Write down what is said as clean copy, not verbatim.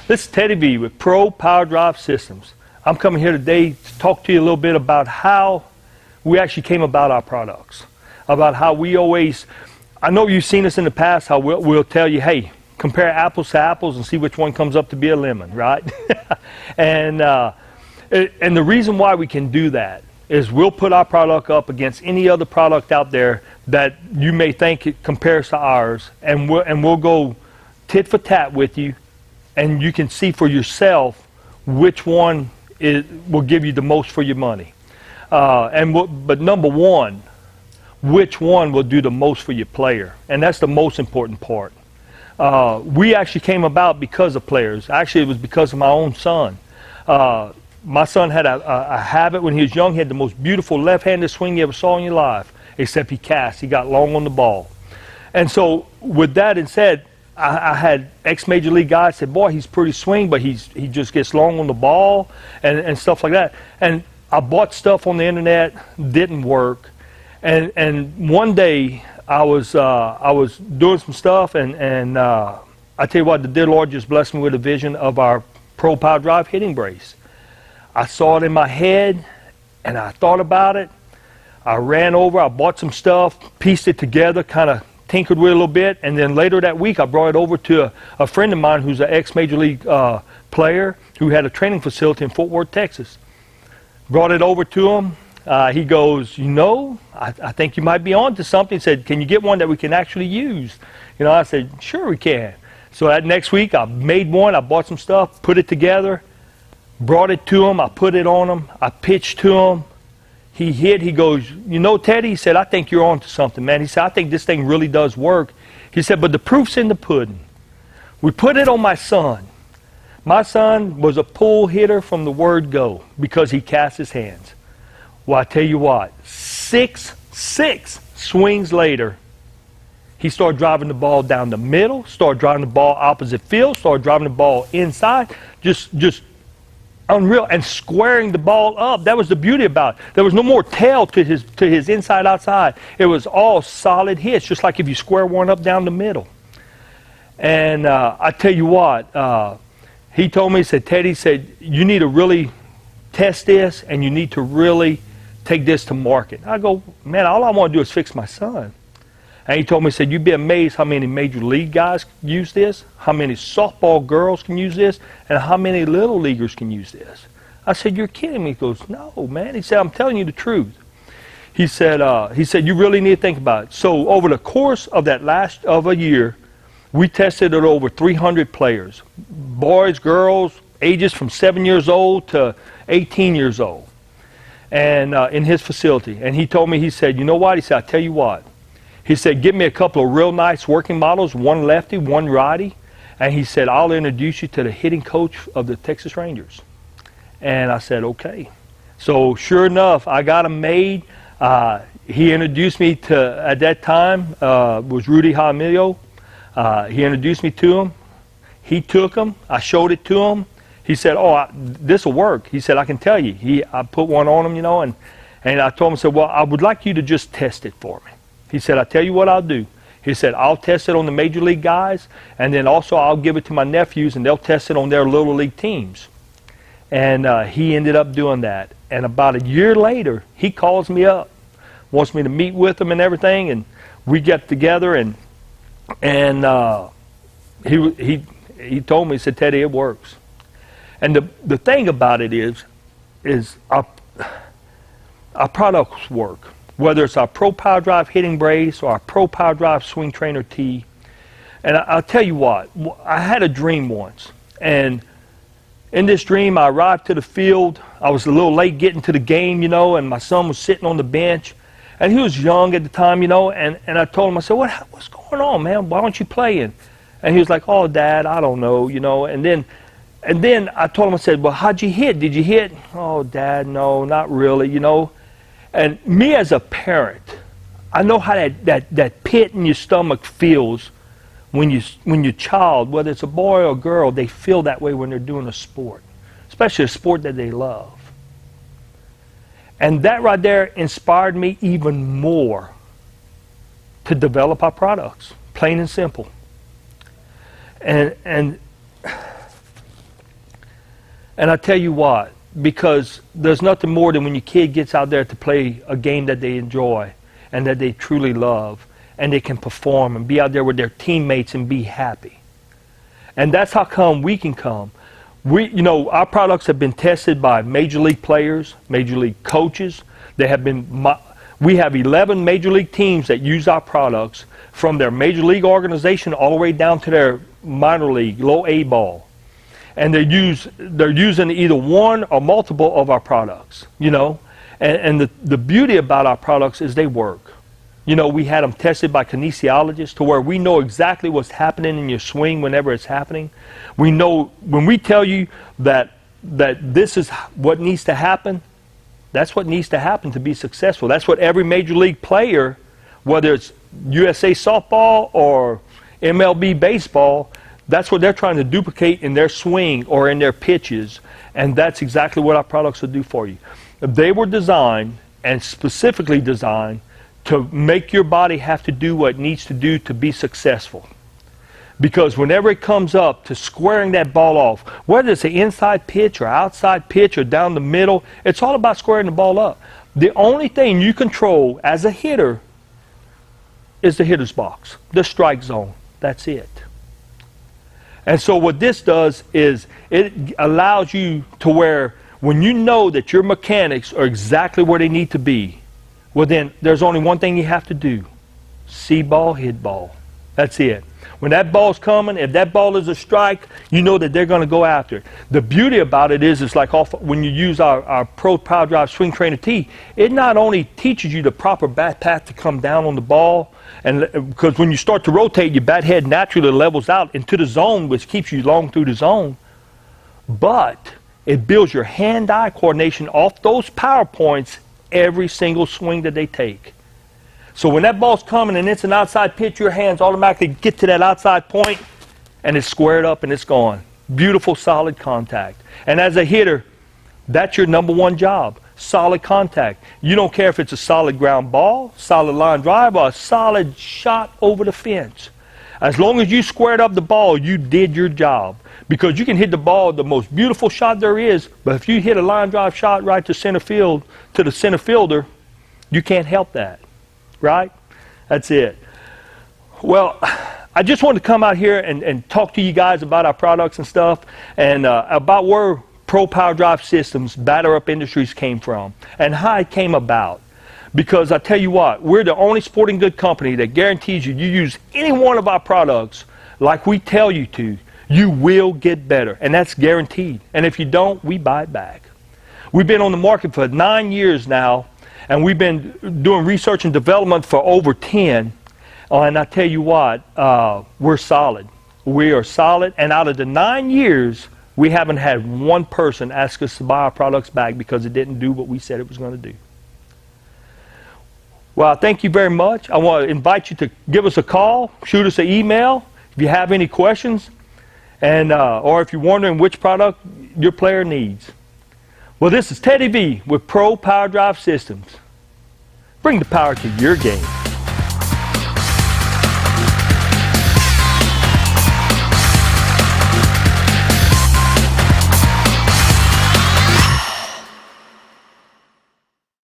This is Teddy B with Pro Power Drive Systems. I'm coming here today to talk to you a little bit about how we actually came about our products. About how we always, I know you've seen us in the past, how we'll tell you, hey, compare apples to apples and see which one comes up to be a lemon, right? And the reason why we can do that is we'll put our product up against any other product out there that you may think it compares to ours, and we'll go tit for tat with you, and you can see for yourself which one will give you the most for your money. But number one, which one will do the most for your player, and that's the most important part. We actually came about because of players. Actually, it was because of my own son. My son had a habit when he was young. He had the most beautiful left-handed swing you ever saw in your life, except he cast. He got long on the ball. And so with that and said, I had ex-major league guys said, boy, he's pretty swing, but he just gets long on the ball and stuff like that. And I bought stuff on the internet, didn't work. And one day I was doing some stuff, and I tell you what, the dear Lord just blessed me with a vision of our Pro Power Drive hitting brace. I saw it in my head, and I thought about it. I ran over, I bought some stuff, pieced it together, kind of tinkered with it a little bit, and then later that week I brought it over to a friend of mine who's an ex-major league player who had a training facility in Fort Worth, Texas. Brought it over to him. He goes, you know, I think you might be on to something. He said, can you get one that we can actually use? You know, I said, sure we can. So that next week I made one, I bought some stuff, put it together, brought it to him, I put it on him, I pitched to him. He hit, he goes, you know, Teddy, he said, I think you're on to something, man. He said, I think this thing really does work. He said, but the proof's in the pudding. We put it on my son. My son was a pull hitter from the word go because he cast his hands. Well, I tell you what, six swings later, he started driving the ball down the middle, started driving the ball opposite field, started driving the ball inside, just unreal, and squaring the ball up. That was the beauty about it. There was no more tail to his inside outside. It was all solid hits, just like if you square one up down the middle. And I tell you what, he told me, he said, Teddy, said, you need to really test this, and you need to really take this to market. I go, man, all I want to do is fix my son. And he told me, he said, you'd be amazed how many major league guys use this, how many softball girls can use this, and how many little leaguers can use this. I said, you're kidding me. He goes, no, man. He said, I'm telling you the truth. He said, you really need to think about it. So over the course of of a year, we tested it over 300 players, boys, girls, ages from 7 years old to 18 years old, and in his facility. And he told me, he said, you know what? He said, I tell you what. He said, give me a couple of real nice working models, one lefty, one righty. And he said, I'll introduce you to the hitting coach of the Texas Rangers. And I said, okay. So sure enough, I got him made. He introduced me to, at that time, was Rudy Jaramillo. He introduced me to him. He took him. I showed it to him. He said, oh, this will work. He said, I can tell you. I put one on him, you know, and I told him, I said, well, I would like you to just test it for me. He said, I'll tell you what I'll do. He said, I'll test it on the major league guys, and then also I'll give it to my nephews, and they'll test it on their little league teams. And he ended up doing that. And about a year later, he calls me up, wants me to meet with him and everything, and we get together, and he told me, he said, Teddy, it works. And the thing about it is our products work. Whether it's our Pro Power Drive hitting brace or our Pro Power Drive swing trainer tee. And I'll tell you what, I had a dream once. And in this dream, I arrived to the field. I was a little late getting to the game, you know, and my son was sitting on the bench. And he was young at the time, you know, and I told him, I said, what's going on, man? Why aren't you playing? And he was like, oh, Dad, I don't know, you know. And then I told him, I said, well, how'd you hit? Did you hit? Oh, Dad, no, not really, you know. And me as a parent, I know how that pit in your stomach feels when your child, whether it's a boy or a girl, they feel that way when they're doing a sport, especially a sport that they love. And that right there inspired me even more to develop our products, plain and simple. And And I tell you what, because there's nothing more than when your kid gets out there to play a game that they enjoy and that they truly love, and they can perform and be out there with their teammates and be happy. And that's how come we can come. Our products have been tested by major league players, major league coaches. We have 11 major league teams that use our products, from their major league organization all the way down to their minor league, low A ball. And they're using either one or multiple of our products, And the beauty about our products is they work. We had them tested by kinesiologists to where we know exactly what's happening in your swing whenever it's happening. We know when we tell you that this is what needs to happen, that's what needs to happen to be successful. That's what every major league player, whether it's USA softball or MLB baseball, that's what they're trying to duplicate in their swing or in their pitches. And that's exactly what our products will do for you. They were designed, and specifically designed, to make your body have to do what it needs to do to be successful. Because whenever it comes up to squaring that ball off, whether it's an inside pitch or outside pitch or down the middle, it's all about squaring the ball up. The only thing you control as a hitter is the hitter's box, the strike zone. That's it. And so what this does is it allows you to where when you know that your mechanics are exactly where they need to be, well then there's only one thing you have to do. See ball, hit ball. That's it. When that ball's coming, if that ball is a strike, you know that they're going to go after it. The beauty about it is it's like when you use our Pro Power Drive Swing Trainer T, it not only teaches you the proper bat path to come down on the ball, and because when you start to rotate, your bat head naturally levels out into the zone, which keeps you long through the zone, but it builds your hand-eye coordination off those power points every single swing that they take. So when that ball's coming and it's an outside pitch, your hands automatically get to that outside point and it's squared up and it's gone. Beautiful, solid contact. And as a hitter, that's your number one job, solid contact. You don't care if it's a solid ground ball, solid line drive, or a solid shot over the fence. As long as you squared up the ball, you did your job. Because you can hit the ball, the most beautiful shot there is, but if you hit a line drive shot right to center field, to the center fielder, you can't help that. Right? That's it. Well, I just wanted to come out here and talk to you guys about our products and stuff, and about where Pro Power Drive Systems, Batter Up Industries came from, and how it came about. Because I tell you what, we're the only sporting good company that guarantees you use any one of our products like we tell you to, you will get better, and that's guaranteed. And if you don't, we buy it back. We've been on the market for 9 years now, and we've been doing research and development for over 10. And I tell you what, we're solid. We are solid. And out of the 9 years, we haven't had one person ask us to buy our products back because it didn't do what we said it was going to do. Well, thank you very much. I want to invite you to give us a call, shoot us an email if you have any questions, and or if you're wondering which product your player needs. Well, this is Teddy V with Pro Power Drive Systems. Bring the power to your game.